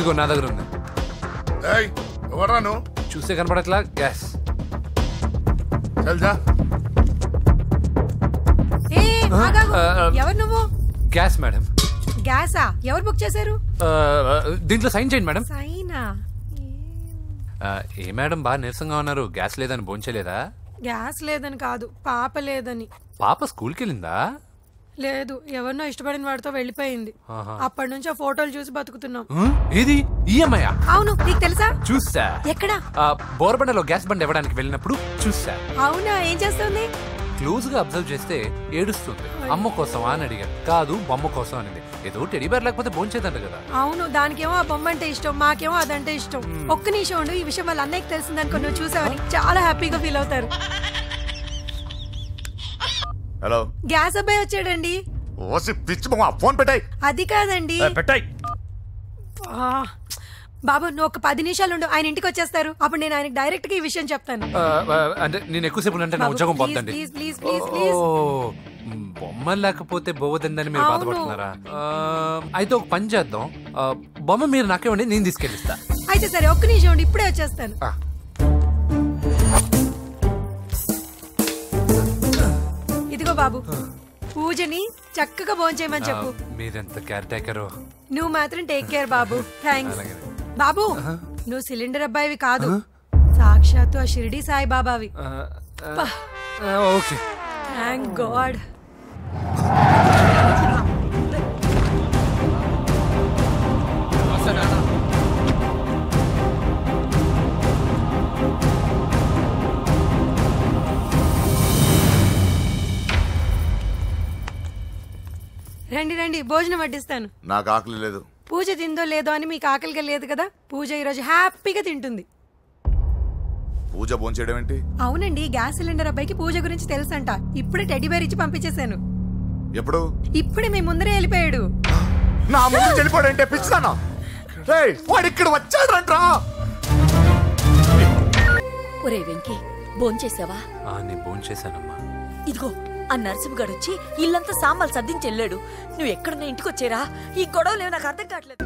ఇదిగో నా దగ్గర ఉంది. ఎవరాను? చూస్తే కనపడట్లా గ్యాస్. ఎవరు నువ్వు? Gas madam. గ్యాసా? ఎవరు బుక్ చేశారు? దీంట్లో సైన్ చేయండి మేడం. సైనా? ఏ మేడం బాగా నీరసంగా ఉన్నారు, గ్యాస్ లేదని భోంచలేదా? గ్యాస్ లేదని కాదు, పాప లేదని. పాప స్కూల్కి వెళ్ళిందా? లేదు, ఎవరినో ఇష్టపడిన వాడితో వెళ్ళిపోయింది. అప్పటి నుంచి ఆ ఫోటోలు చూసి బతుకుతున్నాం. ఇది ఈఎంఐ? అవును, నీకు తెలుసా? చూసా. ఎక్కడ? బోర్బండలో గ్యాస్ బండ్ ఇవ్వడానికి వెళ్ళినప్పుడు చూసా. అవునా? ఏం చేస్తుంది? క్లోజ్ గా అబ్జర్వ్ చేస్తే ఏడుస్తుంది. అమ్మ కోసం అని అడిగాను. కాదు, బొమ్మ కోసం అనింది. ఏదో టెడీ బేర్ లేకపోతే భోంచేదంట కదా. అవును, దానికేమో ఆ బొమ్మ అంటే ఇష్టం, మాకేమో అదంటే ఇష్టం. ఒక్క నిమిషం ఉండు, ఈ విషయం వాళ్ళ అన్నయ్యకి తెలిసిందనుకో, నువ్వు చూసావని చాలా హ్యాపీగా ఫీల్ అవుతారు. హలో, గ్యాస్ అబ్బాయి వచ్చాడండి. ఫోన్ పెట్టాయి. అది కాదండి. పెట్టాయి. బాబు, నువ్వు ఒక 10 నిమిషాలు ఉండు, ఆయన ఇంటికి వచ్చేస్తారు. అప్పుడు నేను ఆయనకి డైరెక్ట్ గా ఈ విషయం చెప్తాను. అంటే నేను ఎక్కువసేపు అంటే నా ఉద్యోగం పోద్దండి. బొమ్మ లేకపోతే బోవదందని మీరు బాధపడుతున్నారా? అయితే ఒక పని చేద్దాం, బొమ్మ మీరు నాకేమండి, నేను తీసుకెళ్ళిస్తా. అయితే సరే, ఒక్క నిమిషం ఉండి, ఇప్పుడే వచ్చేస్తాను. ఇదిగో బాబు, పూజని చక్కగా భోంచేయమని చెప్పు. మీరెంత కేర్ టేకరు. నువ్వు మాత్రం టేక్ కేర్ బాబు. థ్యాంక్స్ బాబు. నువ్వు సిలిండర్ అబ్బాయివి కాదు, సాక్షాత్తు ఆ షిరిడి సాయి బాబావి. Okay, thank God. రండి రండి, భోజనం వడ్డిస్తాను. నాకు ఆకలి లేదు. పూజ తిందో లేదో అని మీకు ఆకలిగా లేదు కదా. పూజ ఈరోజు హ్యాపీగా తింటుంది. పూజ భోంచేయడం ఏంటి? అవునండి, గ్యాస్ సిలిండర్ అబ్బాయికి పూజ గురించి తెలుసంట. ఇప్పుడే టెడ్డీ బేర్ ఇచ్చి పంపించేశాను. ఎప్పుడు? ఇప్పుడే మీ ముందరే వెళ్ళిపోయాడు. నా ముందు వెళ్ళిపోయాడంటే పిచ్చిదానా? వాడు ఇక్కడ వచ్చాడంట్రా. ఒరే వెంకీ, భోంచేసావా? నేను భోంచేశానమ్మా. ఇదిగో, ఆ నరసింహగాడు వచ్చి ఇల్లంతా సామాన్లు సర్దించి వెళ్ళాడు. నువ్వు ఎక్కడున్నా ఇంటికి వచ్చేరా. ఈ గొడవలేవు, నాకు అర్థం కావట్లేదు.